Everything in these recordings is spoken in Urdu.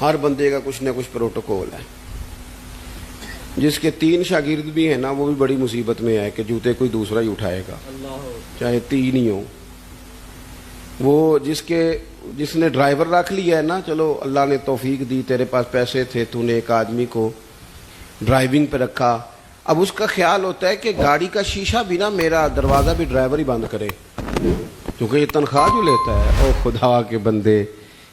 ہر بندے کا کچھ نہ کچھ پروٹوکول ہے. جس کے 3 شاگرد بھی ہیں نا وہ بھی بڑی مصیبت میں ہے کہ جوتے کوئی دوسرا ہی اٹھائے گا, چاہے 3 ہی ہوں. وہ جس نے ڈرائیور رکھ لیا ہے نا, چلو اللہ نے توفیق دی, تیرے پاس پیسے تھے, تو نے ایک آدمی کو ڈرائیونگ پہ رکھا. اب اس کا خیال ہوتا ہے کہ گاڑی کا شیشہ بھی نا, میرا دروازہ بھی ڈرائیور ہی بند کرے, کیونکہ یہ تنخواہ جو لیتا ہے. او خدا کے بندے,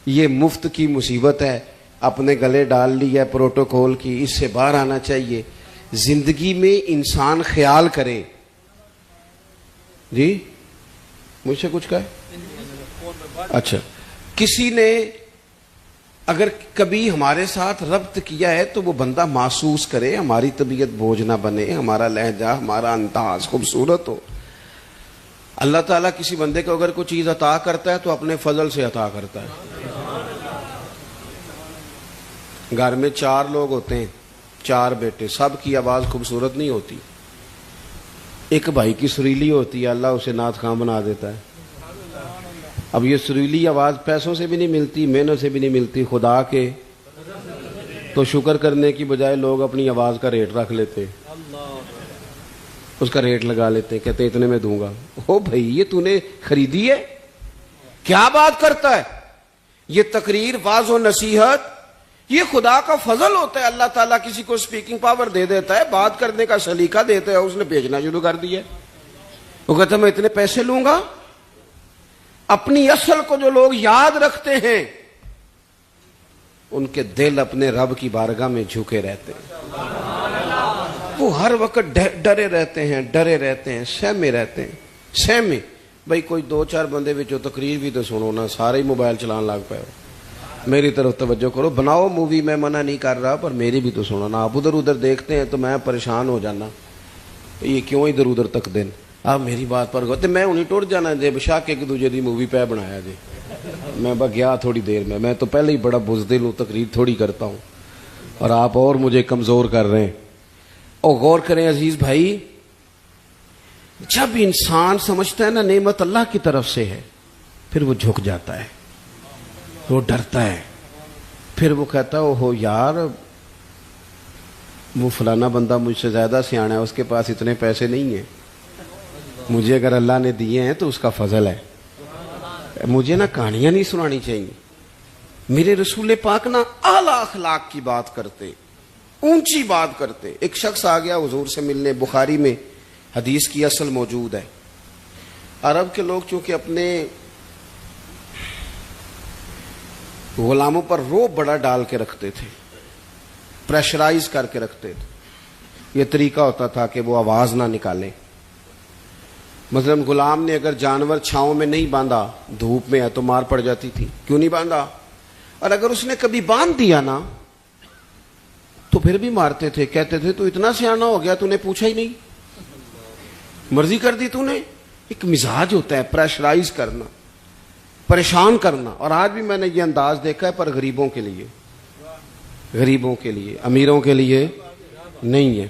یہ مفت کی مصیبت ہے, اپنے گلے ڈال لی ہے پروٹوکول کی, اس سے باہر آنا چاہیے. زندگی میں انسان خیال کرے. جی مجھ سے کچھ کہے؟ اچھا, کسی نے اگر کبھی ہمارے ساتھ ربط کیا ہے تو وہ بندہ محسوس کرے, ہماری طبیعت بوجھ نہ بنے, ہمارا لہجہ, ہمارا انداز خوبصورت ہو. اللہ تعالیٰ کسی بندے کو اگر کوئی چیز عطا کرتا ہے تو اپنے فضل سے عطا کرتا ہے. گھر میں 4 لوگ ہوتے ہیں, 4 بیٹے, سب کی آواز خوبصورت نہیں ہوتی. ایک بھائی کی سریلی ہوتی ہے, اللہ اسے نعت خواں بنا دیتا ہے. اب یہ سریلی آواز پیسوں سے بھی نہیں ملتی, محنت سے بھی نہیں ملتی, خدا کے. تو شکر کرنے کی بجائے لوگ اپنی آواز کا ریٹ رکھ لیتے, اس کا ریٹ لگا لیتے, کہتے اتنے میں دوں گا. او بھائی یہ تو نے خریدی ہے, کیا بات کرتا ہے. یہ تقریر, واعظ و نصیحت یہ خدا کا فضل ہوتا ہے. اللہ تعالیٰ کسی کو اسپیکنگ پاور دے دیتا ہے, بات کرنے کا سلیقہ دیتا ہے, اس نے بھیجنا شروع کر دیا. وہ کہتا ہے میں اتنے پیسے لوں گا. اپنی اصل کو جو لوگ یاد رکھتے ہیں ان کے دل اپنے رب کی بارگاہ میں جھکے رہتے ہیں. وہ ہر وقت ڈرے رہتے ہیں, سہمے رہتے ہیں, سہمے. بھائی کوئی 2-4 بندے وچوں تقریر بھی تو سنو نا, سارے ہی موبائل چلان لگ پے ہو. میری طرف توجہ کرو, بناؤ مووی, میں منع نہیں کر رہا, پر میری بھی تو سنو نا. آپ ادھر ادھر دیکھتے ہیں تو میں پریشان ہو جانا, یہ کیوں ادھر ادھر تک دین. آپ میری بات پر گو, میں انہیں ٹوٹ جانا جے بشاک ایک دوجے دی مووی پہ بنایا جی. میں گیا تھوڑی دیر میں تو پہلے ہی بڑا بزدل ہوں, تقریر تھوڑی کرتا ہوں, اور آپ اور مجھے کمزور کر رہے ہیں. اور غور کریں عزیز بھائی, جب انسان سمجھتا ہے نا نعمت اللہ کی طرف سے ہے, پھر وہ جھک جاتا ہے, وہ ڈرتا ہے. پھر وہ کہتا ہے اوہو یار, وہ فلانا بندہ مجھ سے زیادہ سیانا ہے, اس کے پاس اتنے پیسے نہیں ہیں, مجھے اگر اللہ نے دیے ہیں تو اس کا فضل ہے. مجھے نا کہانیاں نہیں سنانی چاہیے. میرے رسول پاک نا اعلیٰ اخلاق کی بات کرتے, اونچی بات کرتے. ایک شخص آ گیا حضور سے ملنے, بخاری میں حدیث کی اصل موجود ہے. عرب کے لوگ چونکہ اپنے غلاموں پر روب بڑا ڈال کے رکھتے تھے, پریشرائز کر کے رکھتے تھے. یہ طریقہ ہوتا تھا کہ وہ آواز نہ نکالے. مثلا غلام نے اگر جانور چھاؤں میں نہیں باندھا, دھوپ میں ہے تو مار پڑ جاتی تھی, کیوں نہیں باندھا. اور اگر اس نے کبھی باندھ دیا نا تو پھر بھی مارتے تھے, کہتے تھے تو اتنا سیانا ہو گیا, تو نے پوچھا ہی نہیں, مرضی کر دی تو نے. ایک مزاج ہوتا ہے پریشرائز کرنا, پریشان کرنا. اور آج بھی میں نے یہ انداز دیکھا ہے, پر غریبوں کے لیے, غریبوں کے لیے, امیروں کے لیے نہیں ہے.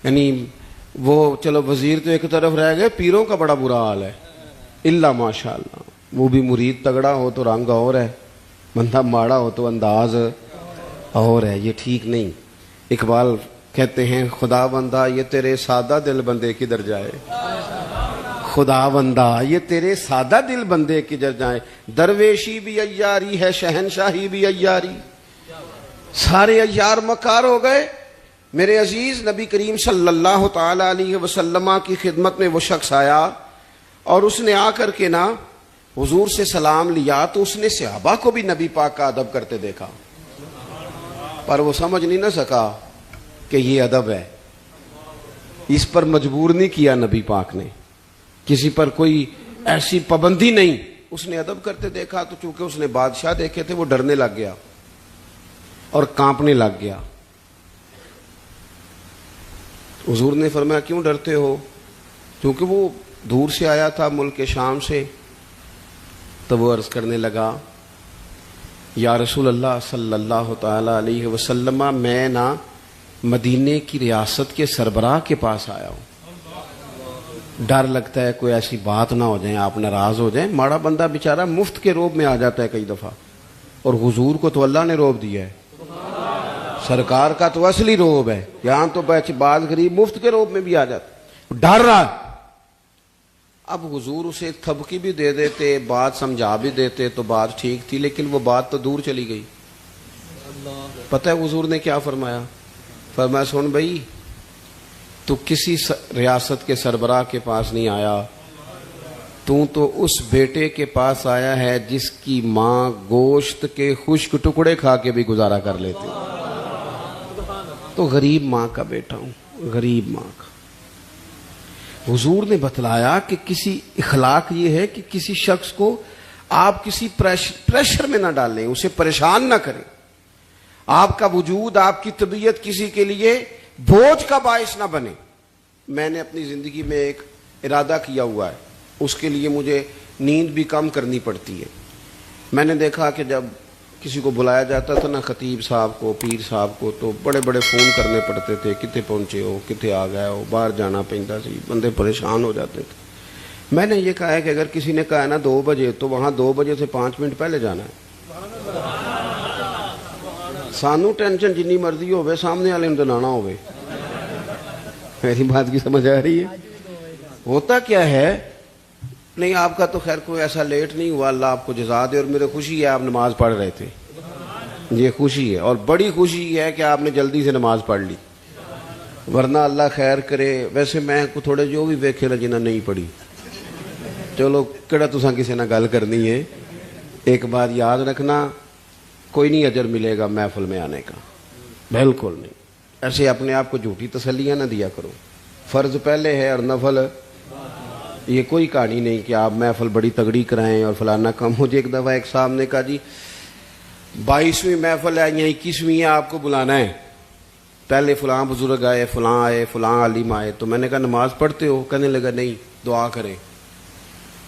یعنی وہ چلو وزیر تو ایک طرف رہ گئے, پیروں کا بڑا برا حال ہے. اللہ ماشاء اللہ, وہ بھی مرید تگڑا ہو تو رنگ اور ہے, بندہ ماڑا ہو تو انداز اور ہے. یہ ٹھیک نہیں. اقبال کہتے ہیں خدا بندہ یہ تیرے سادہ دل بندے کدھر جائے, خدا بندہ یہ تیرے سادہ دل بندے کدھر جائے. درویشی بھی عیاری ہے, شہنشاہی بھی عیاری, سارے عیار مکار ہو گئے. میرے عزیز نبی کریم صلی اللہ تعالی علیہ وسلم کی خدمت میں وہ شخص آیا, اور اس نے آ کر کے نا حضور سے سلام لیا, تو اس نے صحابہ کو بھی نبی پاک کا ادب کرتے دیکھا, پر وہ سمجھ نہیں نہ سکا کہ یہ ادب ہے. اس پر مجبور نہیں کیا نبی پاک نے, کسی پر کوئی ایسی پابندی نہیں. اس نے ادب کرتے دیکھا, تو چونکہ اس نے بادشاہ دیکھے تھے, وہ ڈرنے لگ گیا اور کانپنے لگ گیا. حضور نے فرمایا کیوں ڈرتے ہو, کیونکہ وہ دور سے آیا تھا ملک شام سے. تو وہ عرض کرنے لگا یا رسول اللہ صلی اللہ تعالی علیہ وسلم, میں نا مدینے کی ریاست کے سربراہ کے پاس آیا ہوں, ڈر لگتا ہے کوئی ایسی بات نہ ہو جائے, آپ ناراض ہو جائیں. ماڑا بندہ بیچارہ مفت کے روب میں آ جاتا ہے کئی دفعہ, اور حضور کو تو اللہ نے روب دیا ہے، سرکار کا تو اصلی روب ہے. یہاں تو بعض غریب مفت کے روب میں بھی آ جاتے، ڈر رہا. اب حضور اسے تھبکی بھی دے دیتے، بات سمجھا بھی دیتے تو بات ٹھیک تھی، لیکن وہ بات تو دور چلی گئی. پتہ ہے حضور نے کیا فرمایا؟ فرمایا سن بھائی، تو کسی ریاست کے سربراہ کے پاس نہیں آیا، تو اس بیٹے کے پاس آیا ہے جس کی ماں گوشت کے خشک ٹکڑے کھا کے بھی گزارا کر لیتی. تو غریب ماں کا بیٹا ہوں، غریب ماں کا. حضور نے بتلایا کہ کسی اخلاق یہ ہے کہ کسی شخص کو آپ کسی پریشر میں نہ ڈالیں، اسے پریشان نہ کریں. آپ کا وجود، آپ کی طبیعت کسی کے لیے بوجھ کا باعث نہ بنے. میں نے اپنی زندگی میں ایک ارادہ کیا ہوا ہے، اس کے لیے مجھے نیند بھی کم کرنی پڑتی ہے. میں نے دیکھا کہ جب کسی کو بلایا جاتا تھا نا، خطیب صاحب کو، پیر صاحب کو، تو بڑے بڑے فون کرنے پڑتے تھے، کتے پہنچے ہو، کتے آ گئے ہو، باہر جانا پہنتا سی، بندے پریشان ہو جاتے تھے. میں نے یہ کہا ہے کہ اگر کسی نے کہا ہے نا 2 بجے، تو وہاں 2 بجے سے 5 منٹ پہلے جانا ہے. سانو ٹینشن جنی مرضی ہوئے، سامنے والے دلانا ہوئے. میری بات کی سمجھ آ رہی ہے؟ ہوتا کیا ہے، نہیں آپ کا تو خیر کوئی ایسا لیٹ نہیں ہوا، اللہ آپ کو جزا دے، اور میرے خوشی ہے آپ نماز پڑھ رہے تھے، یہ خوشی ہے. اور بڑی خوشی ہے کہ آپ نے جلدی سے نماز پڑھ لی، ورنہ اللہ خیر کرے. ویسے میں کو تھوڑے جو بھی ویکھے نا جنہیں نہیں پڑھی، چلو کہڑا تساں کسی نہ گل کرنی ہے. ایک بات یاد رکھنا، کوئی نہیں اجر ملے گا محفل میں آنے کا، بالکل نہیں. ایسے اپنے آپ کو جھوٹی تسلیاں نہ دیا کرو. فرض پہلے ہے اور نفل، یہ کوئی کہانی نہیں کہ آپ محفل بڑی تگڑی کرائیں اور فلانا کم. مجھے ایک دفعہ ایک صاحب نے کہا جی 22ویں محفل ہے یا 21ویں ہے، آپ کو بلانا ہے، پہلے فلاں بزرگ آئے، فلاں عالم آئے. تو میں نے کہا نماز پڑھتے ہو؟ کہنے لگا نہیں، دعا کریں.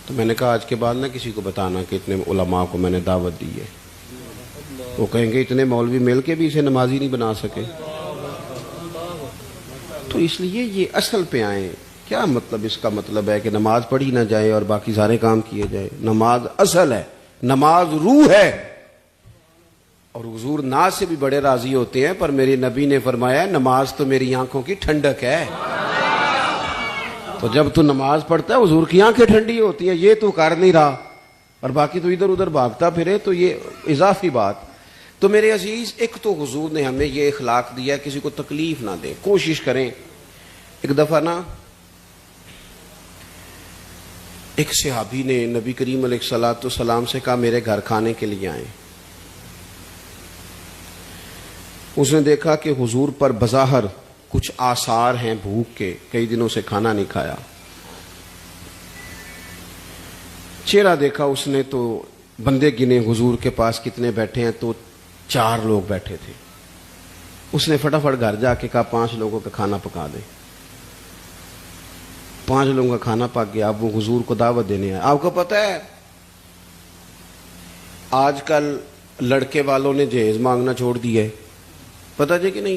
تو میں نے کہا آج کے بعد نہ کسی کو بتانا کہ اتنے علماء کو میں نے دعوت دی ہے. وہ کہیں گے اتنے مولوی مل کے بھی اسے نمازی نہیں بنا سکے. تو اس لیے یہ اصل پہ آئیں. کیا مطلب؟ اس کا مطلب ہے کہ نماز پڑھی نہ جائے اور باقی سارے کام کیے جائے. نماز اصل ہے، نماز روح ہے. اور حضور ناز سے بھی بڑے راضی ہوتے ہیں، پر میرے نبی نے فرمایا نماز تو میری آنکھوں کی ٹھنڈک ہے. تو جب تو نماز پڑھتا ہے حضور کی آنکھیں ٹھنڈی ہوتی ہیں. یہ تو کر نہیں رہا اور باقی تو ادھر ادھر بھاگتا پھرے، تو یہ اضافی بات. تو میرے عزیز، ایک تو حضور نے ہمیں یہ اخلاق دیا کسی کو تکلیف نہ دیں، کوشش کریں. ایک دفعہ نا ایک صحابی نے نبی کریم علیہ الصلوۃ والسلام سے کہا میرے گھر کھانے کے لیے آئیں. اس نے دیکھا کہ حضور پر بظاہر کچھ آثار ہیں بھوک کے، کئی دنوں سے کھانا نہیں کھایا. چہرہ دیکھا اس نے تو بندے گنے حضور کے پاس کتنے بیٹھے ہیں، تو 4 لوگ بیٹھے تھے. اس نے فٹافٹ گھر جا کے کہا 5 لوگوں کا کھانا پکا دیں. 5 لوگوں کا کھانا پک گیا. اب وہ حضور کو دعوت دینے آئے. آپ کو پتہ ہے آج کل لڑکے والوں نے جہیز مانگنا چھوڑ دیا ہے، پتہ جی کہ نہیں؟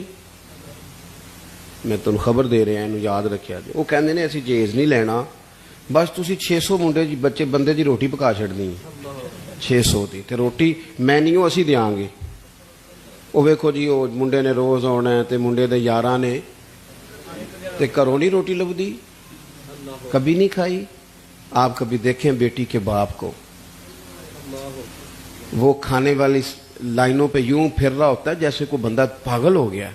میں تمہیں خبر دے رہا ہوں، یاد رکھیا جی. وہ کہندے نے اسی جہیز نہیں لینا، بس تسی 600 منڈے جی بچے بندے دی روٹی پکا چھڑنی 600 دی، تے روٹی مینیو اسی دیاں گے. وہ ویکھو جی وہ منڈے نے روز آنا ہے تے منڈے دے یاراں نے تے گھروں نہیں روٹی لبدی، کبھی نہیں کھائی. آپ کبھی دیکھیں بیٹی کے باپ کو، وہ کھانے والی لائنوں پہ یوں پھر رہا ہوتا ہے جیسے کوئی بندہ پاگل ہو گیا.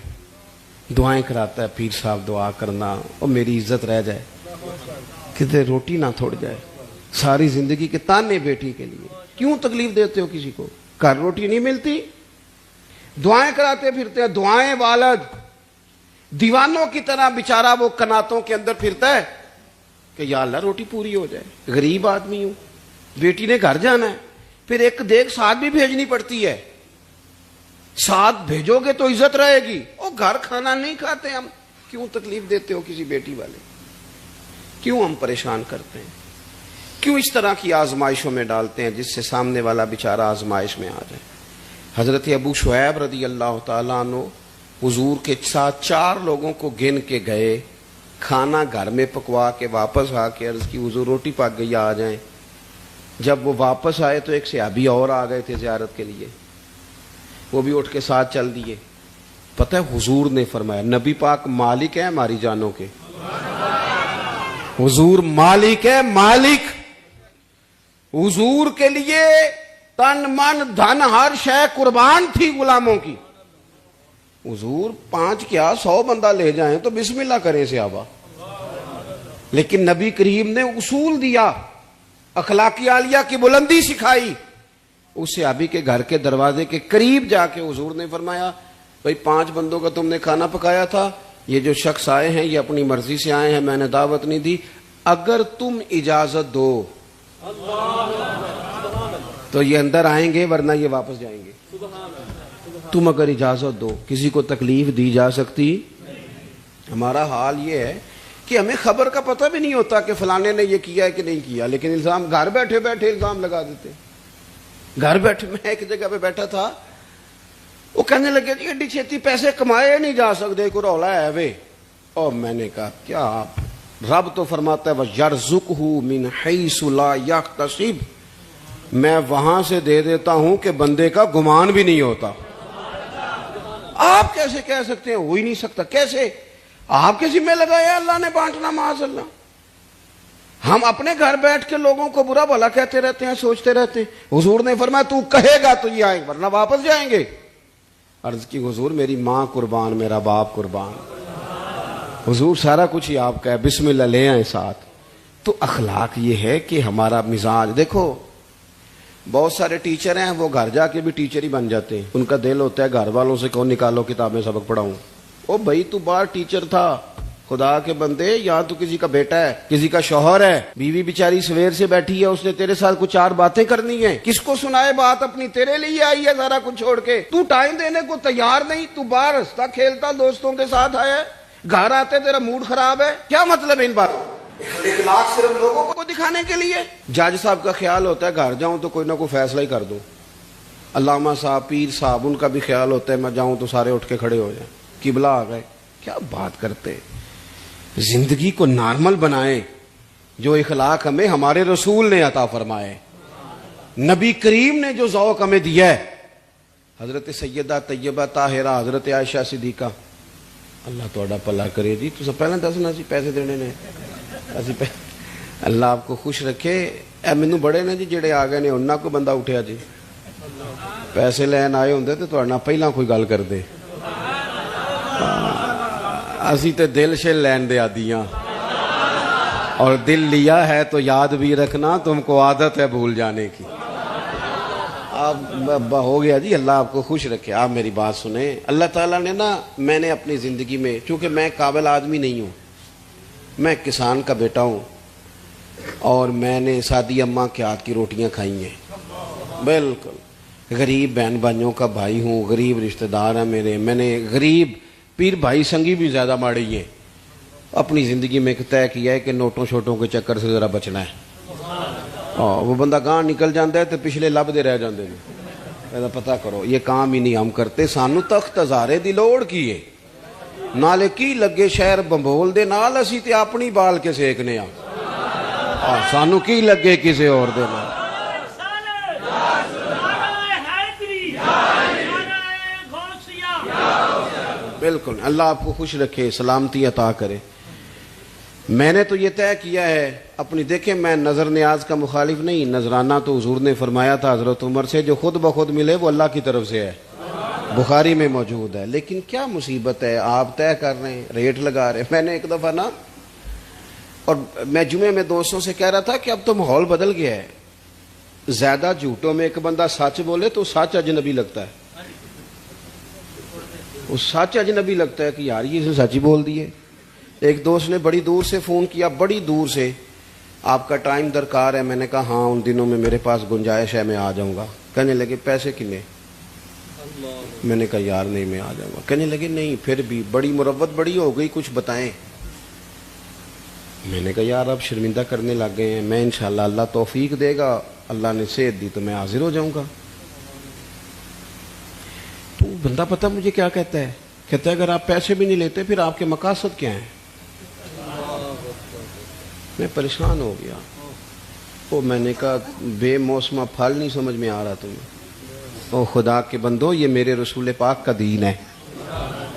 دعائیں کراتا ہے، پیر صاحب دعا کرنا اور میری عزت رہ جائے، کتے روٹی نہ تھوڑ جائے. ساری زندگی کے تانے بیٹی کے لیے. کیوں تکلیف دیتے ہو کسی کو؟ گھر روٹی نہیں ملتی، دعائیں کراتے پھرتے ہیں. دعائیں والد دیوانوں کی طرح بیچارہ وہ کناتوں کے اندر پھرتا ہے کہ یا اللہ روٹی پوری ہو جائے. غریب آدمی ہوں، بیٹی نے گھر جانا ہے، پھر ایک دیکھ ساتھ بھی بھیجنی پڑتی ہے. ساتھ بھیجو گے تو عزت رہے گی. اور گھر کھانا نہیں کھاتے ہم. کیوں تکلیف دیتے ہو کسی بیٹی والے؟ کیوں ہم پریشان کرتے ہیں؟ کیوں اس طرح کی آزمائشوں میں ڈالتے ہیں جس سے سامنے والا بیچارہ آزمائش میں آ جائے؟ حضرت ابو شعیب رضی اللہ تعالیٰ عنہ حضور کے ساتھ 4 لوگوں کو گن کے گئے، کھانا گھر میں پکوا کے واپس آ کے عرض کی حضور روٹی پک گئی آ جائیں. جب وہ واپس آئے تو ایک صحابی اور آ گئے تھے زیارت کے لیے. وہ بھی اٹھ کے ساتھ چل دیے. پتہ ہے حضور نے فرمایا, نبی پاک مالک ہے ہماری جانوں کے, حضور مالک ہے, مالک. حضور کے لیے تن من دھن ہر شے قربان تھی غلاموں کی. حضور 5 کیا 100 بندہ لے جائیں تو بسم اللہ کریں صحابہ. لیکن نبی کریم نے اصول دیا, اخلاقی عالیہ کی بلندی سکھائی. اس صحابی کے گھر کے دروازے کے قریب جا کے حضور نے فرمایا, بھئی 5 بندوں کا تم نے کھانا پکایا تھا, یہ جو شخص آئے ہیں یہ اپنی مرضی سے آئے ہیں, میں نے دعوت نہیں دی, اگر تم اجازت دو تو یہ اندر آئیں گے ورنہ یہ واپس جائیں گے. تم اگر اجازت دو. کسی کو تکلیف دی جا سکتی. ہمارا حال یہ ہے کہ ہمیں خبر کا پتہ بھی نہیں ہوتا کہ فلانے نے یہ کیا ہے کہ نہیں کیا, لیکن الزام گھر بیٹھے بیٹھے الزام لگا دیتے. گھر بیٹھے, میں ایک جگہ پہ بیٹھا تھا, وہ کہنے لگے جی ایڈی چھیتی پیسے کمائے نہیں جا سکتے, کوئی رولا ہے وے. اور میں نے کہا کیا آپ, رب تو فرماتا ہے وَيَرْزُقْهُ مِنْ حَيْثُ لَا يَحْتَسِبُ, میں وہاں سے دے دیتا ہوں کہ بندے کا گمان بھی نہیں ہوتا. آپ کیسے کہہ سکتے ہیں, ہو ہی نہیں سکتا. کیسے آپ کے ذمہ لگایا اللہ نے بانٹنا, معاذ اللہ. ہم اپنے گھر بیٹھ کے لوگوں کو برا بھلا کہتے رہتے ہیں, سوچتے رہتے ہیں. حضور نے فرمایا تو کہے گا تو یہ آئیں ورنہ واپس جائیں گے. عرض کی حضور میری ماں قربان, میرا باپ قربان. حضور سارا کچھ ہی آپ کا ہے, بسم اللہ لے آئیں ساتھ. تو اخلاق یہ ہے کہ ہمارا مزاج دیکھو. بہت سارے ٹیچر ہیں وہ گھر جا کے بھی ٹیچر ہی بن جاتے ہیں. ان کا دل ہوتا ہے گھر والوں سے کون نکالو کتابیں سبق پڑھاؤں. او بھائی تو باہر ٹیچر تھا, خدا کے بندے, یہاں تو کسی کا بیٹا ہے, کسی کا شوہر ہے, بیوی بیچاری سویر سے بیٹھی ہے, اس نے تیرے ساتھ کچھ 4 باتیں کرنی ہیں, کس کو سنائے بات اپنی, تیرے لیے آئی ہے سارا کچھ چھوڑ کے. تو ٹائم دینے کو تیار نہیں, تو باہر ہنستا کھیلتا دوستوں کے ساتھ آیا ہے, گھر آتے تیرا موڈ خراب ہے. کیا مطلب ان باتوں؟ اخلاق صرف لوگوں کو دکھانے کے لیے. جج صاحب کا خیال ہوتا ہے گھر جاؤں تو کوئی نہ کوئی فیصلہ ہی کر دوں. علامہ صاحب, پیر صاحب, ان کا بھی خیال ہوتا ہے میں جاؤں تو سارے اٹھ کے کھڑے ہو جائیں, قبلہ آ گئے. کیا بات کرتے. زندگی کو نارمل بنائیں. جو اخلاق ہمیں ہمارے رسول نے عطا فرمائے, نبی کریم نے جو ذوق ہمیں دیا ہے, حضرت سیدہ طیبہ طاہرہ, حضرت عائشہ صدیقہ, اللہ تھوڑا بھلا کرے جی. تو سب پہلے دسنا سی پیسے دینے نے, اللہ آپ کو خوش رکھے. اے مینوں بڑے نے جی جڑے آ گئے نے, انہاں کو بندہ اٹھیا جی, پیسے لین آئے ہوندے تے تہاڈے نال پہلاں کوئی گل کردے. اسی تے دل شل لین دے عادیاں, اور دل لیا ہے تو یاد بھی رکھنا, تم کو عادت ہے بھول جانے کی. اب ہو گیا جی, اللہ آپ کو خوش رکھے. آپ میری بات سنیں. اللہ تعالیٰ نے نا, میں نے اپنی زندگی میں, چونکہ میں قابل آدمی نہیں ہوں, میں کسان کا بیٹا ہوں, اور میں نے سادی اماں کے ہاتھ کی روٹیاں کھائی ہیں. بالکل غریب بہن بھائیوں کا بھائی ہوں, غریب رشتہ دار ہیں میرے. میں نے غریب پیر بھائی سنگی بھی زیادہ ماڑی ہیں. اپنی زندگی میں ایک طے کیا ہے کہ نوٹوں شوٹوں کے چکر سے ذرا بچنا ہے. وہ بندہ گاں نکل جاتا ہے تو پچھلے لب دے رہ جاندے نے. پتہ کرو یہ کام ہی نہیں ہم کرتے. سانو تخت ہزارے دی لوڑ کی ہے, نالے کی لگے شہر بمبول دے نال, اسی تے اپنی بال کے سیکنے آ. سانو کی لگے کسی اور دے نال. بالکل اللہ آپ کو خوش رکھے, سلامتی عطا کرے. میں نے تو یہ طے کیا ہے اپنی, دیکھیں میں نظر نیاز کا مخالف نہیں. نذرانہ تو حضور نے فرمایا تھا حضرت عمر سے, جو خود بخود ملے وہ اللہ کی طرف سے ہے, بخاری میں موجود ہے. لیکن کیا مصیبت ہے, آپ طے کر رہے ہیں, ریٹ لگا رہے ہیں. میں نے ایک دفعہ نا, اور میں جمعے میں دوستوں سے کہہ رہا تھا کہ اب تو ماحول بدل گیا ہے, زیادہ جھوٹوں میں ایک بندہ سچ بولے تو سچ اجنبی لگتا ہے. وہ سچ اجنبی لگتا ہے کہ یار یہ اسے سچ ہی بول دیے. ایک دوست نے بڑی دور سے فون کیا, بڑی دور سے, آپ کا ٹائم درکار ہے. میں نے کہا ہاں, ان دنوں میں میرے پاس گنجائش ہے, میں آ جاؤں گا. کہنے لگے پیسے کتنے؟ میں نے کہا یار نہیں میں آ جاؤں گا. کہنے لگے نہیں پھر بھی بڑی مروت بڑی ہو گئی, کچھ بتائیں. میں نے کہا یار اب شرمندہ کرنے لگ گئے ہیں, میں انشاءاللہ اللہ توفیق دے گا, اللہ نے صحت دی تو میں حاضر ہو جاؤں گا. تو بندہ پتہ مجھے کیا کہتا ہے, کہتا ہے اگر آپ پیسے بھی نہیں لیتے پھر آپ کے مقاصد کیا ہیں؟ میں پریشان ہو گیا. وہ میں نے کہا بے موسمہ پھل نہیں سمجھ میں آ رہا تمہیں. او خدا کے بندو یہ میرے رسول پاک کا دین ہے،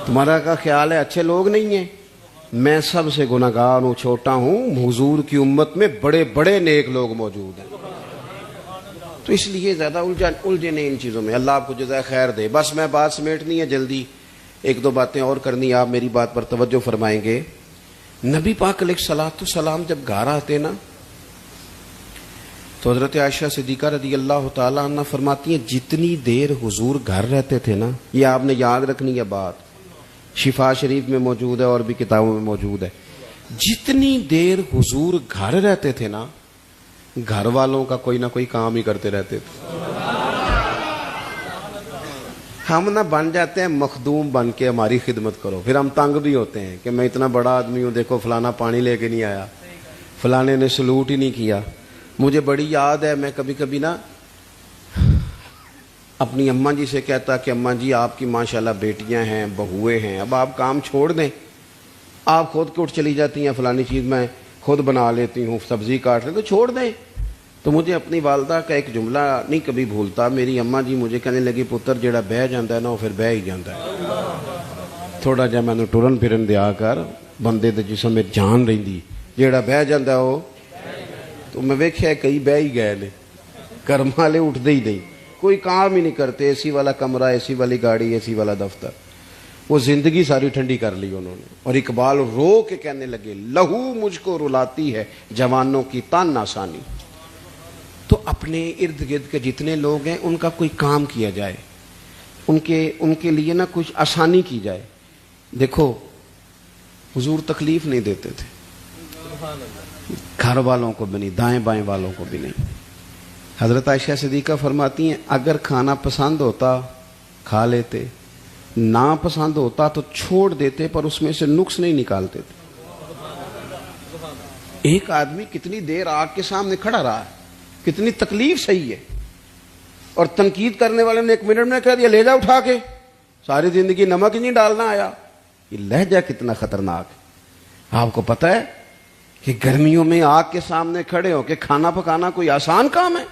تمہارا کا خیال ہے اچھے لوگ نہیں ہیں؟ میں سب سے گناہگار ہوں، چھوٹا ہوں، حضور کی امت میں بڑے بڑے نیک لوگ موجود ہیں۔ تو اس لیے زیادہ الجھے نہیں ان چیزوں میں، اللہ آپ کو جزائے خیر دے۔ بس میں بات سمیٹنی ہے جلدی، ایک دو باتیں اور کرنی، آپ میری بات پر توجہ فرمائیں گے۔ نبی پاک علیہ الصلوۃ والسلام جب گھر آتے نا تو حضرت عائشہ صدیقہ رضی اللہ تعالی عنہ فرماتی ہیں جتنی دیر حضور گھر رہتے تھے نا، یہ آپ نے یاد رکھنی ہے بات، شفا شریف میں موجود ہے اور بھی کتابوں میں موجود ہے، جتنی دیر حضور گھر رہتے تھے نا، گھر والوں کا کوئی نہ کوئی کام ہی کرتے رہتے تھے۔ ہم نہ بن جاتے ہیں مخدوم بن کے ہماری خدمت کرو، پھر ہم تنگ بھی ہوتے ہیں کہ میں اتنا بڑا آدمی ہوں، دیکھو فلانا پانی لے کے نہیں آیا، فلانے نے سلوٹ ہی نہیں کیا۔ مجھے بڑی یاد ہے، میں کبھی کبھی نا اپنی اماں جی سے کہتا کہ اماں جی آپ کی ماشاءاللہ بیٹیاں ہیں، بہویں ہیں، اب آپ کام چھوڑ دیں، آپ خود کے اٹھ چلی جاتی ہیں، فلانی چیز میں خود بنا لیتی ہوں، سبزی کاٹ لیں تو چھوڑ دیں۔ تو مجھے اپنی والدہ کا ایک جملہ نہیں کبھی بھولتا، میری اماں جی مجھے کہنے لگی پتر جیڑا بہ جاندہ ہے نا وہ پھر بہ ہی جاندہ ہے، تھوڑا جا میں نے ٹرن پھرن دیا کر، بندے دے جسم میں جان رہی، جیڑا بہ جاندہ ہے وہ تو میں ویکھیا کئی بہ ہی گئے نے، کرم والے اٹھتے ہی نہیں، کوئی کام ہی نہیں کرتے، اے سی والا کمرہ، اے سی والی گاڑی، اے سی والا دفتر، وہ زندگی ساری ٹھنڈی کر لی انہوں نے۔ اور اقبال رو کے کہنے لگے لہو مجھ کو رلاتی ہے جوانوں کی تان آسانی۔ تو اپنے ارد گرد کے جتنے لوگ ہیں ان کا کوئی کام کیا جائے، ان کے لیے نا کچھ آسانی کی جائے۔ دیکھو حضور تکلیف نہیں دیتے تھے، گھر والوں کو بھی نہیں، دائیں بائیں والوں کو بھی نہیں۔ حضرت عائشہ صدیقہ فرماتی ہیں اگر کھانا پسند ہوتا کھا لیتے، نہ پسند ہوتا تو چھوڑ دیتے، پر اس میں سے نقص نہیں نکالتے تھے۔ ایک آدمی کتنی دیر آگ کے سامنے کھڑا رہا ہے، کتنی تکلیف صحیح ہے، اور تنقید کرنے والے نے 1 منٹ میں کہہ دیا لے جا اٹھا کے، ساری زندگی نمک ہی نہیں ڈالنا آیا۔ یہ لہجہ کتنا خطرناک ہے۔ آپ کو پتہ ہے کہ گرمیوں میں آگ کے سامنے کھڑے ہو کے کھانا پکانا کوئی آسان کام ہے؟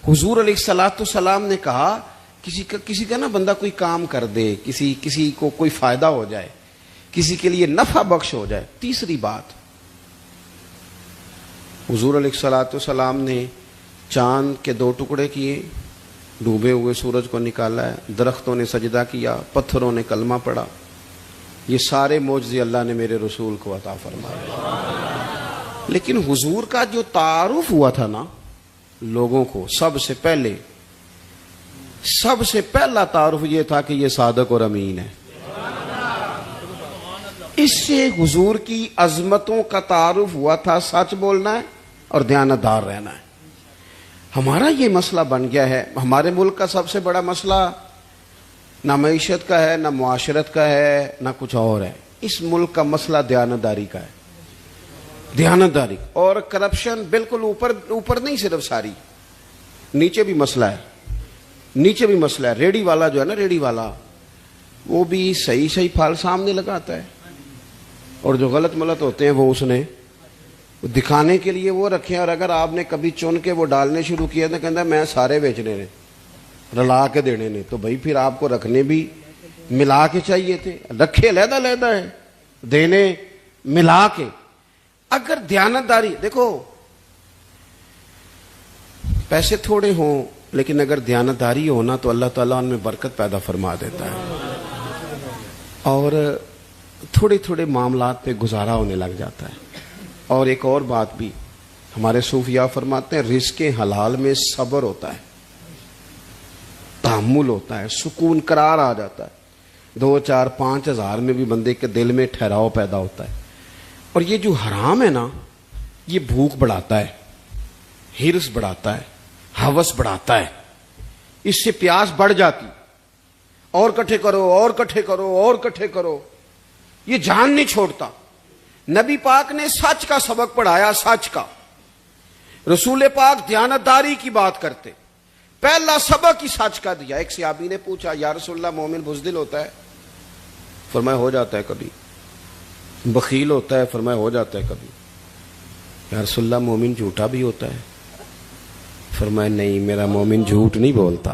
حضور علیہ الصلوۃ والسلام نے کہا کسی کا نا بندہ کوئی کام کر دے، کسی کو کوئی فائدہ ہو جائے، کسی کے لیے نفع بخش ہو جائے۔ تیسری بات، حضور علیہ الصلوۃ والسلام نے چاند کے 2 ٹکڑے کیے، ڈوبے ہوئے سورج کو نکالا ہے، درختوں نے سجدہ کیا، پتھروں نے کلمہ پڑھا۔ یہ سارے معجزے اللہ نے میرے رسول کو عطا فرمائے۔ لیکن حضور کا جو تعارف ہوا تھا نا لوگوں کو، سب سے پہلا تعارف یہ تھا کہ یہ صادق اور امین ہے۔ اس سے حضور کی عظمتوں کا تعارف ہوا تھا، سچ بولنا ہے اور دیانتدار رہنا ہے۔ ہمارا یہ مسئلہ بن گیا ہے، ہمارے ملک کا سب سے بڑا مسئلہ نہ معیشت کا ہے، نہ معاشرت کا ہے، نہ کچھ اور ہے۔ اس ملک کا مسئلہ دیانتداری کا ہے، دیانتداری اور کرپشن بالکل اوپر نہیں، صرف ساری نیچے بھی مسئلہ ہے، نیچے بھی مسئلہ ہے۔ ریڑی والا جو ہے نا، ریڑی والا وہ بھی صحیح پھل سامنے لگاتا ہے، اور جو غلط ملت ہوتے ہیں وہ اس نے دکھانے کے لیے وہ رکھے، اور اگر آپ نے کبھی چن کے وہ ڈالنے شروع کیا تو کہتا میں سارے بیچنے نے، رلا کے دینے نے، تو بھائی پھر آپ کو رکھنے بھی ملا کے چاہیے تھے، رکھے علیحدہ ہے، دینے ملا کے۔ اگر دیانتداری، دیکھو پیسے تھوڑے ہوں لیکن اگر دیانتداری ہونا تو اللہ تعالیٰ ان میں برکت پیدا فرما دیتا ہے، اور تھوڑے تھوڑے معاملات پہ گزارا ہونے لگ جاتا ہے۔ اور ایک اور بات بھی ہمارے صوفیاء فرماتے ہیں رزق حلال میں صبر ہوتا ہے، تحمل ہوتا ہے، سکون قرار آ جاتا ہے، 2 4 5 ہزار میں بھی بندے کے دل میں ٹھہراؤ پیدا ہوتا ہے۔ اور یہ جو حرام ہے نا، یہ بھوک بڑھاتا ہے، ہرس بڑھاتا ہے، ہوس بڑھاتا ہے، اس سے پیاس بڑھ جاتی، اور کٹھے کرو اور کٹھے کرو اور کٹھے کرو، یہ جان نہیں چھوڑتا۔ نبی پاک نے سچ کا سبق پڑھایا، سچ کا۔ رسول پاک دیانتداری کی بات کرتے، پہلا سبق ہی سچ کا دیا۔ ایک صحابی نے پوچھا یا رسول اللہ مومن بزدل ہوتا ہے؟ فرمایا ہو جاتا ہے کبھی۔ بخیل ہوتا ہے؟ فرمایا ہو جاتا ہے کبھی۔ یا رسول اللہ مومن جھوٹا بھی ہوتا ہے؟ فرمایا نہیں، میرا مومن جھوٹ نہیں بولتا۔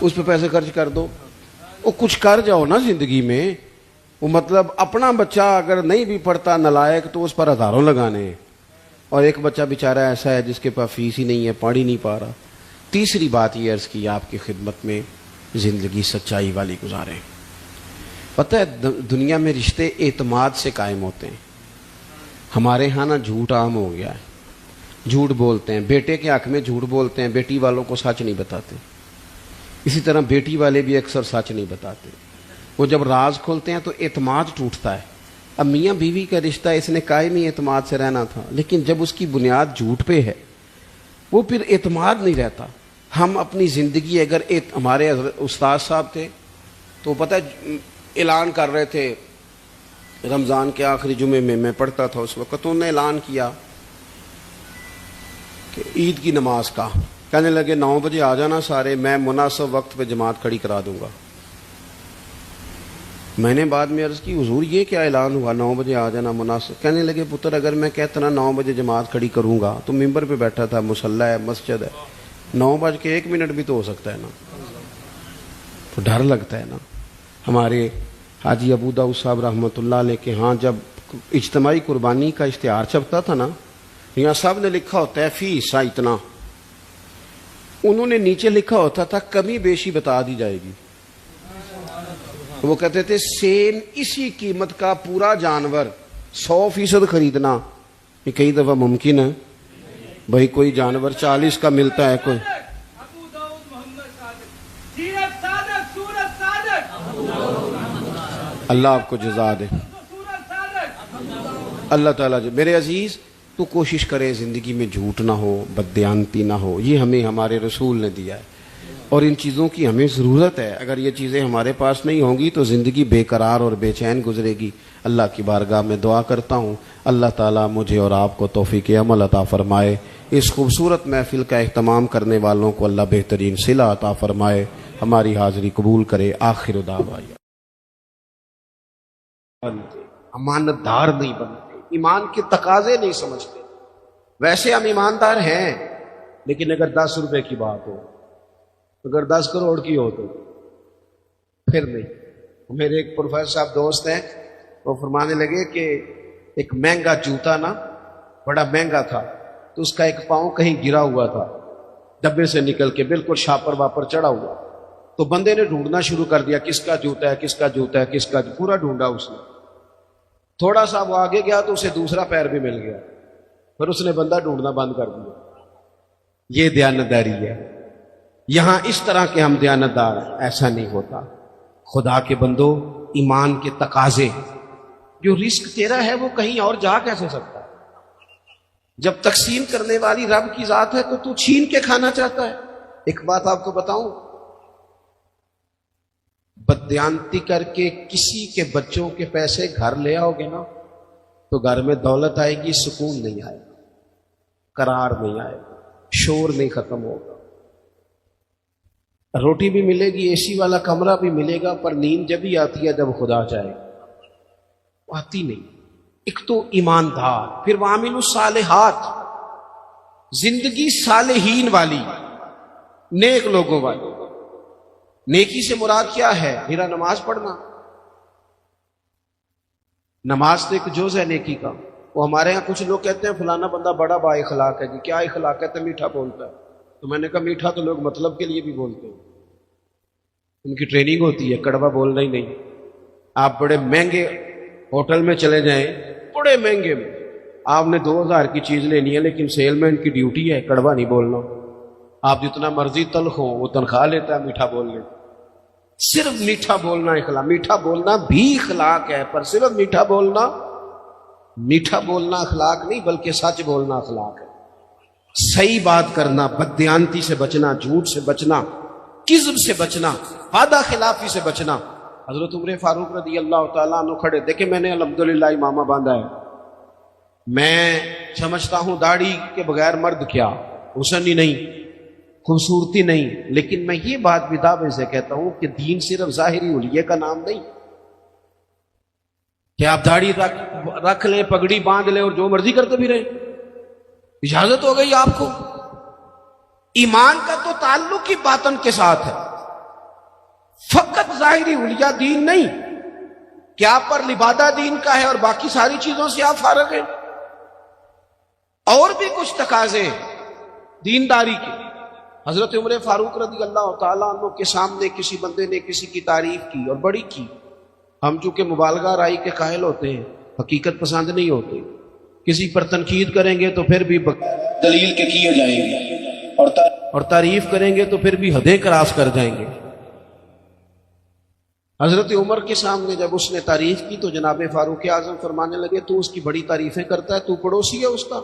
اس پہ پیسے خرچ کر دو. وہ کچھ کر جاؤ نا زندگی میں. وہ مطلب اپنا بچہ اگر نہیں بھی پڑھتا نالائق تو اس پر ہزاروں لگانے ہیں, اور ایک بچہ بیچارہ ایسا ہے جس کے پاس فیس ہی نہیں ہے, پڑھ ہی نہیں پا رہا. تیسری بات یہ عرض کی آپ کی خدمت میں, زندگی سچائی والی گزاریں. پتہ ہے دنیا میں رشتے اعتماد سے قائم ہوتے ہیں. ہمارے ہاں نا جھوٹ عام ہو گیا ہے. جھوٹ بولتے ہیں, بیٹے کے حق میں جھوٹ بولتے ہیں, بیٹی والوں کو سچ نہیں بتاتے. اسی طرح بیٹی والے بھی اکثر سچ نہیں بتاتے. وہ جب راز کھولتے ہیں تو اعتماد ٹوٹتا ہے. اب میاں بیوی کا رشتہ اس نے قائم ہی اعتماد سے رہنا تھا, لیکن جب اس کی بنیاد جھوٹ پہ ہے وہ پھر اعتماد نہیں رہتا. ہم اپنی زندگی اگر ہمارے استاد صاحب تھے تو پتہ اعلان کر رہے تھے رمضان کے آخری جمعے میں پڑھتا تھا اس وقت, انہوں نے اعلان کیا کہ عید کی نماز کا, کہنے لگے 9 بجے آ جانا سارے, میں مناسب وقت پہ جماعت کھڑی کرا دوں گا. میں نے بعد میں عرض کی حضور یہ کیا اعلان ہوا 9 بجے آ جانا مناسب؟ کہنے لگے پتر اگر میں کہتا نا 9 بجے جماعت کھڑی کروں گا تو ممبر پہ بیٹھا تھا, مصلی ہے, مسجد ہے, 9:01 بھی تو ہو سکتا ہے نا. تو ڈر لگتا ہے نا. ہمارے حاجی ابو داؤد صاحب رحمۃ اللہ علیہ کے ہاں جب اجتماعی قربانی کا اشتہار چھپتا تھا نا, یہاں سب نے لکھا ہوتا ہے فی حصہ اتنا, انہوں نے نیچے لکھا ہوتا تھا کمی بیشی بتا دی جائے گی. وہ کہتے تھے سیم اسی قیمت کا پورا جانور 100% خریدنا. یہ کئی دفعہ ممکن ہے بھائی, کوئی جانور 40 کا ملتا ہے, کوئی اللہ آپ کو جزا دے. اللہ تعالیٰ میرے عزیز تو کوشش کرے زندگی میں جھوٹ نہ ہو, بددیانتی نہ ہو. یہ ہمیں ہمارے رسول نے دیا ہے اور ان چیزوں کی ہمیں ضرورت ہے. اگر یہ چیزیں ہمارے پاس نہیں ہوں گی تو زندگی بے قرار اور بے چین گزرے گی. اللہ کی بارگاہ میں دعا کرتا ہوں اللہ تعالیٰ مجھے اور آپ کو توفیق عمل عطا فرمائے. اس خوبصورت محفل کا اہتمام کرنے والوں کو اللہ بہترین صلہ عطا فرمائے. ہماری حاضری قبول کرے. آخر دعوانا بنتے, امانت دار نہیں بنتے, ایمان کے تقاضے نہیں سمجھتے. ویسے ہم ایماندار ہیں, لیکن اگر 10 روپے کی بات ہو, اگر 10 کروڑ کی ہو تو پھر نہیں. میرے ایک پروفیسر صاحب دوست ہیں, وہ فرمانے لگے کہ ایک مہنگا جوتا نا, بڑا مہنگا تھا, تو اس کا ایک پاؤں کہیں گرا ہوا تھا, ڈبے سے نکل کے بالکل شاپر واپر چڑھا ہوا. تو بندے نے ڈھونڈنا شروع کر دیا کس کا جوتا ہے, کس کا جوتا ہے, کس کا, پورا ڈھونڈا اس نے. تھوڑا سا وہ آگے گیا تو اسے دوسرا پیر بھی مل گیا, پھر اس نے بندہ ڈھونڈنا بند کر دیا. یہ دیانتداری ہے. یہاں اس طرح کے ہم دیانتدار, ایسا نہیں ہوتا. خدا کے بندو, ایمان کے تقاضے, جو رزق تیرا ہے وہ کہیں اور جا کیسے سکتا ہے؟ جب تقسیم کرنے والی رب کی ذات ہے تو چھین کے کھانا چاہتا ہے. ایک بات آپ کو بتاؤں, بددیانتی کر کے کسی کے بچوں کے پیسے گھر لے آؤ گے نا تو گھر میں دولت آئے گی, سکون نہیں آئے گا, قرار نہیں آئے گا, شور نہیں ختم ہوگا. روٹی بھی ملے گی, اے سی والا کمرہ بھی ملے گا, پر نیند جب ہی آتی ہے جب خدا چاہے, آتی نہیں. ایک تو ایماندار, پھر وعامل الصالحات, زندگی صالحین والی, نیک لوگوں والی. نیکی سے مراد کیا ہے؟ میرا نماز پڑھنا. نماز تو ایک جز ہے نیکی کا. وہ ہمارے ہاں کچھ لوگ کہتے ہیں فلانا بندہ بڑا با اخلاق ہے. جی کیا اخلاق ہے؟ تو میٹھا بولتا ہے. تو میں نے کہا میٹھا تو لوگ مطلب کے لیے بھی بولتے ہیں, ان کی ٹریننگ ہوتی ہے, کڑوا بولنا ہی نہیں. آپ بڑے مہنگے ہوٹل میں چلے جائیں, بڑے مہنگے میں, آپ نے 2000 کی چیز لینی ہے, لیکن سیل مین کی ڈیوٹی ہے کڑوا نہیں بولنا. آپ جتنا مرضی تلخ ہو, وہ تنخواہ لیتا ہے میٹھا بول لیتا. صرف میٹھا بولنا اخلاق. میٹھا بولنا بھی اخلاق ہے, پر صرف میٹھا بولنا اخلاق نہیں, بلکہ سچ بولنا اخلاق ہے. صحیح بات کرنا, بددیانتی سے بچنا, جھوٹ سے بچنا, کذب سے بچنا, وعدہ خلافی سے بچنا. حضرت عمر فاروق رضی اللہ تعالیٰ عنہ کھڑے, دیکھیں میں نے الحمدللہ امامہ باندھا ہے, میں سمجھتا ہوں داڑھی کے بغیر مرد کیا, حسن ہی نہیں, خوبصورتی نہیں, لیکن میں یہ بات بھی دعوے سے کہتا ہوں کہ دین صرف ظاہری حلیے کا نام نہیں کہ آپ داڑھی رکھ لیں, پگڑی باندھ لیں اور جو مرضی کرتے بھی رہیں. اجازت ہو گئی آپ کو. ایمان کا تو تعلق ہی باطن کے ساتھ ہے. فقط ظاہری حلیہ دین نہیں کہ آپ پر لبادہ دین کا ہے اور باقی ساری چیزوں سے آپ فارغ ہیں، اور بھی کچھ تقاضے دینداری کے۔ حضرت عمر فاروق رضی اللہ تعالیٰ عنہ کے سامنے کسی بندے نے کسی کی تعریف کی اور بڑی کی، ہم چونکہ مبالغہ رائی کے قائل ہوتے ہیں، حقیقت پسند نہیں ہوتے، کسی پر تنقید کریں گے تو پھر بھی دلیل کے کیے جائیں گے، اور تعریف کریں گے تو پھر بھی حدیں کراس کر جائیں گے۔ حضرت عمر کے سامنے جب اس نے تعریف کی تو جناب فاروق اعظم فرمانے لگے تو اس کی بڑی تعریفیں کرتا ہے، تو پڑوسی ہے اس کا؟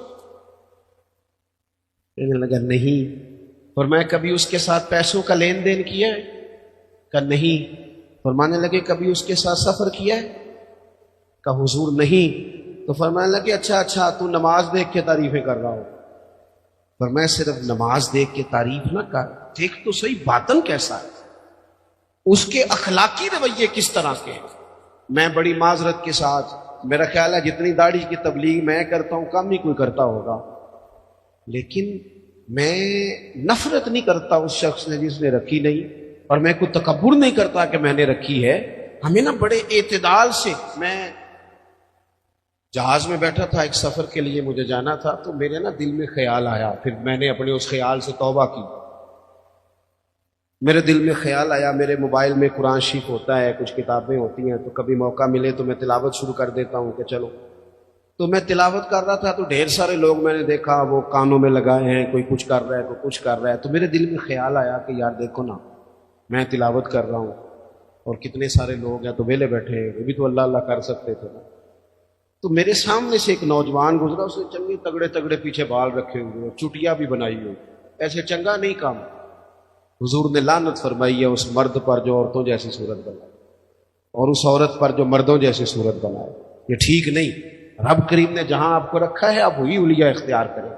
کہنے لگا نہیں۔ فرمایا کبھی اس کے ساتھ پیسوں کا لین دین کیا ہے؟ کہا نہیں۔ فرمانے لگے کبھی اس کے ساتھ سفر کیا ہے؟ کہا حضور نہیں۔ تو فرمانے لگے اچھا تو نماز دیکھ کے تعریفیں کر رہا ہو۔ فرمایا صرف نماز دیکھ کے تعریف نہ کر، دیکھ تو صحیح باطن کیسا ہے، اس کے اخلاقی رویے کس طرح کے ہیں۔ میں بڑی معذرت کے ساتھ، میرا خیال ہے جتنی داڑھی کی تبلیغ میں کرتا ہوں کم ہی کوئی کرتا ہوگا، لیکن میں نفرت نہیں کرتا اس شخص نے جس نے رکھی نہیں، اور میں کوئی تکبر نہیں کرتا کہ میں نے رکھی ہے۔ ہمیں نا بڑے اعتدال سے، میں جہاز میں بیٹھا تھا ایک سفر کے لیے، مجھے جانا تھا، تو میرے نا دل میں خیال آیا، پھر میں نے اپنے اس خیال سے توبہ کی۔ میرے دل میں خیال آیا، میرے موبائل میں قرآن شریف ہوتا ہے، کچھ کتابیں ہوتی ہیں، تو کبھی موقع ملے تو میں تلاوت شروع کر دیتا ہوں کہ چلو۔ تو میں تلاوت کر رہا تھا تو ڈھیر سارے لوگ میں نے دیکھا وہ کانوں میں لگائے ہیں، کوئی کچھ کر رہا ہے، کوئی کچھ کر رہا ہے، تو میرے دل میں خیال آیا کہ یار دیکھو نا، میں تلاوت کر رہا ہوں اور کتنے سارے لوگ ہیں تو ویلے بیٹھے ہیں، وہ بھی تو اللہ اللہ کر سکتے تھے نا۔ تو میرے سامنے سے ایک نوجوان گزرا، اس نے چنگے تگڑے تگڑے پیچھے بال رکھے ہوئے، چٹیاں بھی بنائی ہوئی، ایسے چنگا نہیں کام۔ حضور نے لعنت فرمائی ہے اس مرد پر جو عورتوں جیسی صورت بنائے، اور اس عورت پر جو مردوں جیسی صورت بنائے، یہ ٹھیک نہیں۔ رب کریم نے جہاں آپ کو رکھا ہے آپ وہی حلیہ اختیار کریں۔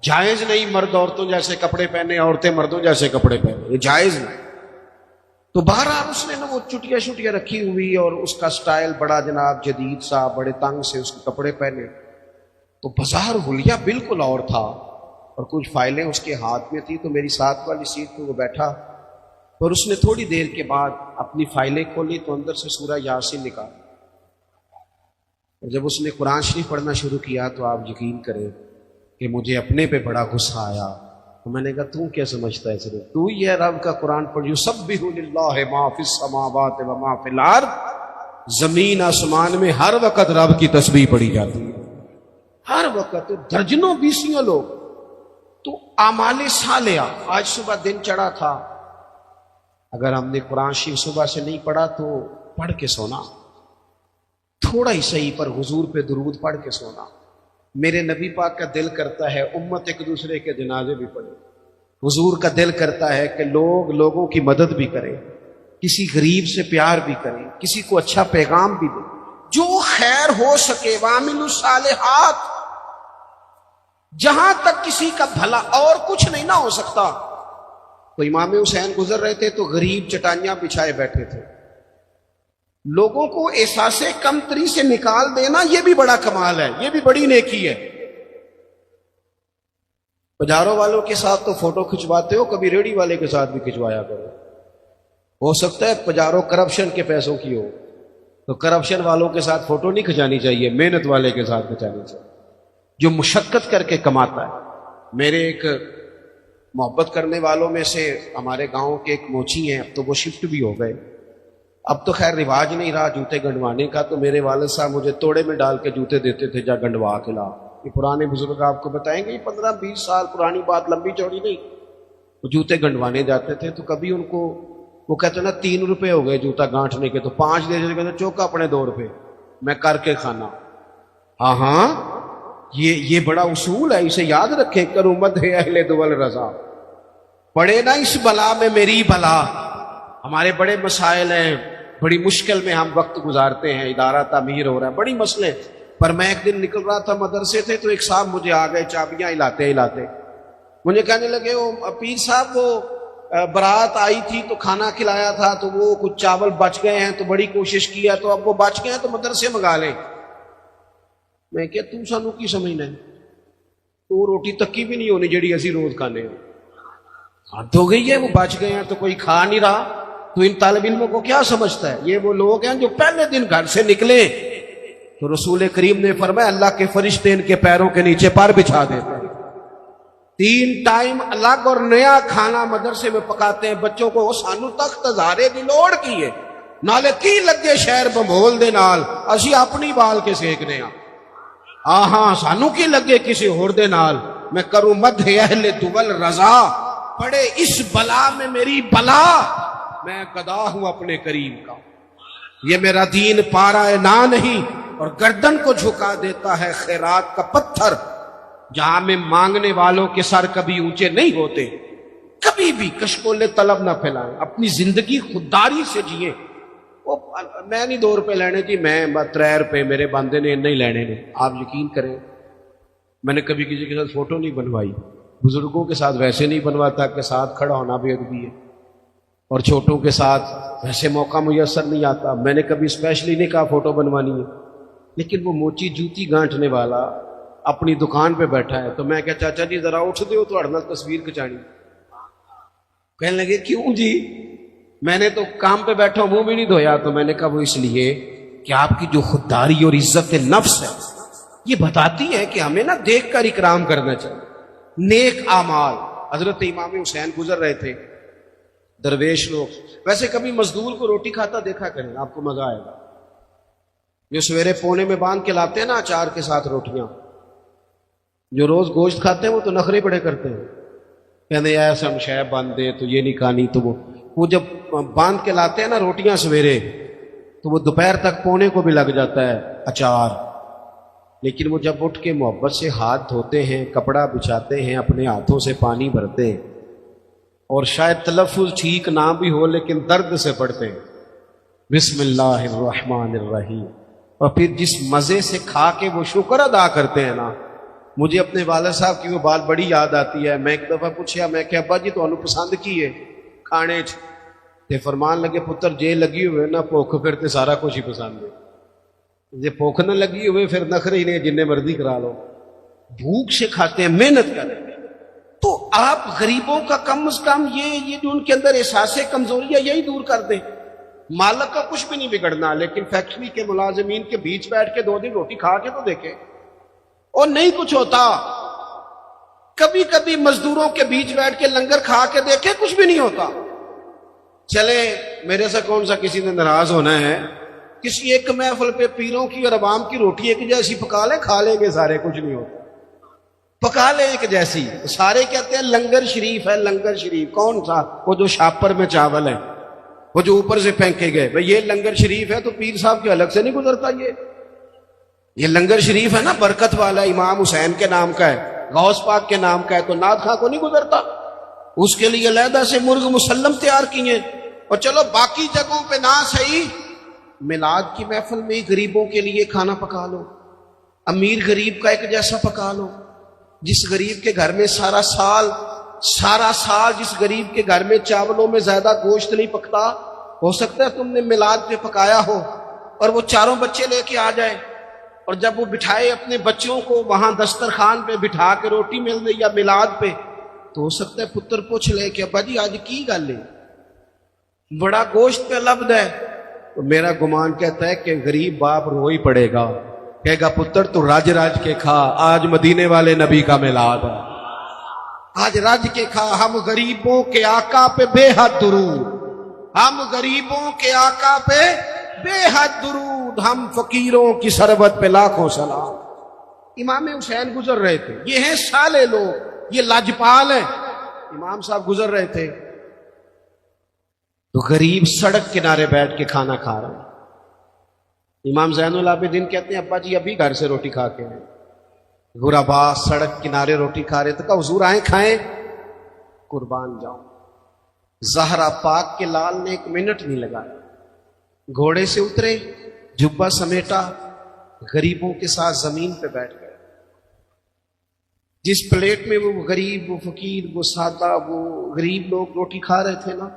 جائز نہیں مرد عورتوں جیسے کپڑے پہنے، عورتیں مردوں جیسے کپڑے پہنے، یہ جائز نہیں۔ تو بہرحال اس نے نا وہ چٹیاں رکھی ہوئی اور اس کا سٹائل بڑا جناب جدید سا، بڑے تنگ سے اس کے کپڑے پہنے، تو بظاہر حلیہ بالکل اور تھا، اور کچھ فائلیں اس کے ہاتھ میں تھی۔ تو میری ساتھ والی سیٹ پہ وہ بیٹھا، اور اس نے تھوڑی دیر کے بعد اپنی فائلیں کھولی تو اندر سے سورہ یاسین نکالی، اور جب اس نے قرآن شریف پڑھنا شروع کیا تو آپ یقین کریں کہ مجھے اپنے پہ بڑا غصہ آیا۔ تو میں نے کہا تو کیا سمجھتا ہے صرف تو یہ رب کا قرآن پڑھ، یسبح للہ ما فی السماوات و ما فی الارض، زمین آسمان میں ہر وقت رب کی تسبیح پڑھی جاتی ہے، ہر وقت، درجنوں بیسیوں لوگ۔ تو اعمال صالحہ، آج صبح دن چڑھا تھا، اگر ہم نے قرآن شریف صبح سے نہیں پڑھا تو پڑھ کے سونا، تھوڑا ہی صحیح پر حضور پہ درود پڑھ کے سونا۔ میرے نبی پاک کا دل کرتا ہے امت ایک دوسرے کے جنازے بھی پڑھے، حضور کا دل کرتا ہے کہ لوگ لوگوں کی مدد بھی کریں، کسی غریب سے پیار بھی کریں، کسی کو اچھا پیغام بھی دیں، جو خیر ہو سکے، وَعَمِلُوا الصَّالِحَاتِ، جہاں تک کسی کا بھلا، اور کچھ نہیں نہ ہو سکتا۔ تو امام حسین گزر رہے تھے تو غریب چٹائیاں بچھائے بیٹھے تھے، لوگوں کو احساس کمتری سے نکال دینا یہ بھی بڑا کمال ہے، یہ بھی بڑی نیکی ہے۔ پجاروں والوں کے ساتھ تو فوٹو کھنچواتے ہو، کبھی ریڑھی والے کے ساتھ بھی کھنچوایا کرو۔ ہو سکتا ہے پجاروں کرپشن کے پیسوں کی ہو، تو کرپشن والوں کے ساتھ فوٹو نہیں کھنچانی چاہیے، محنت والے کے ساتھ کھنچانی چاہیے جو مشقت کر کے کماتا ہے۔ میرے ایک محبت کرنے والوں میں سے ہمارے گاؤں کے ایک موچی ہیں، اب تو وہ شفٹ بھی ہو گئے، اب تو خیر رواج نہیں رہا جوتے گنڈوانے کا، تو میرے والد صاحب مجھے توڑے میں ڈال کے جوتے دیتے تھے، جا گنڈوا کے لا۔ یہ پرانے بزرگ آپ کو بتائیں گے، یہ 15-20 سال پرانی بات، لمبی چوڑی نہیں۔ وہ جوتے گنڈوانے جاتے تھے تو کبھی ان کو وہ کہتے نا 3 روپے ہو گئے جوتا گانٹھنے کے، تو 5 دے دیتے، کہتے چوکا اپنے 2 روپے میں کر کے کھانا۔ ہاں یہ بڑا اصول ہے، اسے یاد رکھیں، کرامت ہے اہل دول رضا، پڑے نا اس بلا میں میری بلا۔ ہمارے بڑے مسائل ہیں، بڑی مشکل میں ہم وقت گزارتے ہیں، ادارہ تعمیر ہو رہا ہے، بڑی مسئلے۔ پر میں ایک دن نکل رہا تھا مدرسے سے تو ایک صاحب مجھے آ گئے چابیاں ہلاتے ہلاتے، مجھے کہنے لگے وہ پیر صاحب وہ برات آئی تھی تو کھانا کھلایا تھا تو وہ کچھ چاول بچ گئے ہیں تو بڑی کوشش کی ہے، تو اب وہ بچ گئے ہیں تو مدرسے منگا لیں۔ میں کہ تو سانو کی سمجھنا ہے، تو روٹی تکی بھی نہیں ہونی جڑی اسی روز کھانے ہو، حد ہو گئی ہے، وہ بچ گئے ہیں تو کوئی کھا نہیں رہا، تو ان طالب علموں کو کیا سمجھتا ہے؟ یہ وہ لوگ ہیں جو پہلے دن گھر سے نکلے تو رسول کریم نے فرمایا اللہ کے فرشتے ان کے پیروں کے نیچے پر بچھا دیتے ہیں، 3 ٹائم الگ اور نیا کھانا مدرسے میں پکاتے ہیں بچوں کو۔ سانو تخت ہزارے دی لوڑ کی ہے، نالے کی لگے شہر بمول دے نال، اسی اپنی بال کے سیکنے ہاں سانو کی لگے کسی ہور دے نال۔ میں کروں مدح اہل دول رضا، پڑے اس بلا میں میری بلا، میں گدا ہوں اپنے کریم کا۔ یہ میرا دین پارا نہ نہیں، اور گردن کو جھکا دیتا ہے خیرات کا پتھر، جہاں میں مانگنے والوں کے سر کبھی اونچے نہیں ہوتے۔ کبھی بھی کشکول طلب نہ پھیلائیں، اپنی زندگی خودداری سے جیئیں۔ میں نہیں 2 روپے لینے جی، میں 3 روپے میرے باندے نے نہیں لینے نے۔ آپ یقین کریں میں نے کبھی کسی کے ساتھ فوٹو نہیں بنوائی، بزرگوں کے ساتھ ویسے نہیں بنواتا کہ ساتھ کھڑا ہونا بھی ادبی ہے، اور چھوٹوں کے ساتھ ویسے موقع میسر نہیں آتا۔ میں نے کبھی اسپیشلی نہیں کہا فوٹو بنوانی ہے، لیکن وہ موچی جوتی گانٹنے والا اپنی دکان پہ بیٹھا ہے تو میں کہا چاچا جی ذرا اٹھ دے ہو تو تصویر کھچانی۔ کہنے لگے کیوں جی؟ میں نے تو کام پہ بیٹھا منہ بھی نہیں دھویا۔ تو میں نے کہا وہ اس لیے کہ آپ کی جو خودداری اور عزت نفس ہے یہ بتاتی ہے کہ ہمیں نہ دیکھ کر اکرام کرنا چاہیے۔ نیک اعمال، حضرت امام حسین گزر رہے تھے، درویش لوگ، ویسے کبھی مزدور کو روٹی کھاتا دیکھا کریں، آپ کو مزہ آئے گا۔ جو سویرے پونے میں باندھ کے لاتے ہیں نا اچار کے ساتھ روٹیاں، جو روز گوشت کھاتے ہیں وہ تو نخرے بڑے کرتے ہیں، کہتے ہیں ایسا ہم شہ باندھ دے تو یہ نہیں کھانی، تو وہ جب باندھ کے لاتے ہیں نا روٹیاں سویرے تو وہ دوپہر تک پونے کو بھی لگ جاتا ہے اچار، لیکن وہ جب اٹھ کے محبت سے ہاتھ دھوتے ہیں، کپڑا بچھاتے ہیں، اپنے ہاتھوں سے پانی بھرتے ہیں، اور شاید تلفظ ٹھیک نہ بھی ہو لیکن درد سے پڑھتے ہیں بسم اللہ الرحمن الرحیم، اور پھر جس مزے سے کھا کے وہ شکر ادا کرتے ہیں نا، مجھے اپنے والد صاحب کی وہ بات بڑی یاد آتی ہے۔ میں ایک دفعہ پوچھا، میں کہ ابا جی تو انہوں پسند کی ہے کھانے چ؟ تے فرمان لگے پتر جے لگی ہوئے نا بھوک پھر تے سارا کچھ ہی پسند ہے، جے بھوک نہ لگی ہوئے پھر نخرے ہی نہیں، جن مرضی کرا لو۔ بھوک سے کھاتے ہیں، محنت کرتے ہیں۔ تو آپ غریبوں کا کم از کم یہ جو ان کے اندر احساس کمزوری ہے یہی دور کر دیں۔ مالک کا کچھ بھی نہیں بگڑنا، لیکن فیکٹری کے ملازمین کے بیچ بیٹھ کے 2 دن روٹی کھا کے تو دیکھیں، اور نہیں کچھ ہوتا۔ کبھی کبھی مزدوروں کے بیچ بیٹھ کے لنگر کھا کے دیکھیں، کچھ بھی نہیں ہوتا۔ چلے میرے سے کون سا کسی نے ناراض ہونا ہے؟ کسی ایک محفل پہ پیروں کی اور عوام کی روٹی ایک جیسی پکا لیں، کھا لیں گے سارے، کچھ نہیں ہوتا۔ پکا لیں ایک جیسی، سارے کہتے ہیں لنگر شریف ہے، لنگر شریف کون سا؟ وہ جو شاپر میں چاول ہے، وہ جو اوپر سے پھینکے گئے، بھئی یہ لنگر شریف ہے تو پیر صاحب کے الگ سے نہیں گزرتا۔ یہ لنگر شریف ہے نا، برکت والا، امام حسین کے نام کا ہے، غوث پاک کے نام کا ہے، تو نعت خواہ کو نہیں گزرتا؟ اس کے لیے علیحدہ سے مرغ مسلم تیار کیے۔ اور چلو باقی جگہوں پہ نہ صحیح، میلاد کی محفل میں غریبوں کے لیے کھانا پکا لو، امیر غریب کا ایک جیسا پکا لو۔ جس غریب کے گھر میں سارا سال جس غریب کے گھر میں چاولوں میں زیادہ گوشت نہیں پکتا، ہو سکتا ہے تم نے میلاد پہ پکایا ہو اور وہ 4 بچے لے کے آ جائے، اور جب وہ بٹھائے اپنے بچوں کو وہاں دسترخوان پہ بٹھا کے روٹی مل رہی یا میلاد پہ، تو ہو سکتا ہے پتر پوچھ لے کہ ابا جی آج کی گل ہے، بڑا گوشت پہ لبد ہے۔ تو میرا گمان کہتا ہے کہ غریب باپ رو ہی پڑے گا، کہے گا پتر تو راج کے کھا، آج مدینے والے نبی کا میلاد ہے، آج راج کے کھا۔ ہم غریبوں کے آقا پہ بے حد درود، ہم غریبوں کے آقا پہ بے حد درود، ہم فقیروں کی سربت پہ لاکھوں سلام۔ امام حسین گزر رہے تھے، یہ ہیں سالے لوگ، یہ لاجپال ہیں۔ امام صاحب گزر رہے تھے تو غریب سڑک کنارے بیٹھ کے کھانا کھا رہے ہیں۔ امام زین العابدین کہتے ہیں ابا جی ابھی گھر سے روٹی کھا کے آئے، غربا سڑک کنارے روٹی کھا رہے، تو کہا حضور آئیں کھائیں، قربان جاؤں۔ زہرا پاک کے لال نے 1 منٹ نہیں لگایا، گھوڑے سے اترے، جبہ سمیٹا، غریبوں کے ساتھ زمین پہ بیٹھ گئے۔ جس پلیٹ میں وہ غریب، وہ فقیر، وہ سادہ، وہ غریب لوگ روٹی کھا رہے تھے نا،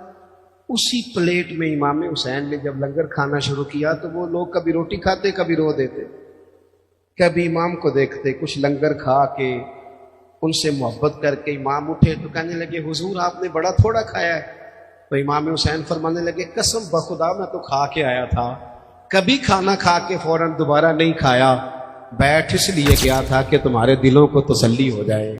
اسی پلیٹ میں امام حسین نے جب لنگر کھانا شروع کیا تو وہ لوگ کبھی روٹی کھاتے، کبھی رو دیتے، کبھی امام کو دیکھتے۔ کچھ لنگر کھا کے ان سے محبت کر کے امام اٹھے تو کہنے لگے حضور آپ نے بڑا تھوڑا کھایا ہے، تو امام حسین فرمانے لگے قسم بخدا میں تو کھا کے آیا تھا، کبھی کھانا کھا کے فوراً دوبارہ نہیں کھایا، بیٹھ اس لیے گیا تھا کہ تمہارے دلوں کو تسلی ہو جائے۔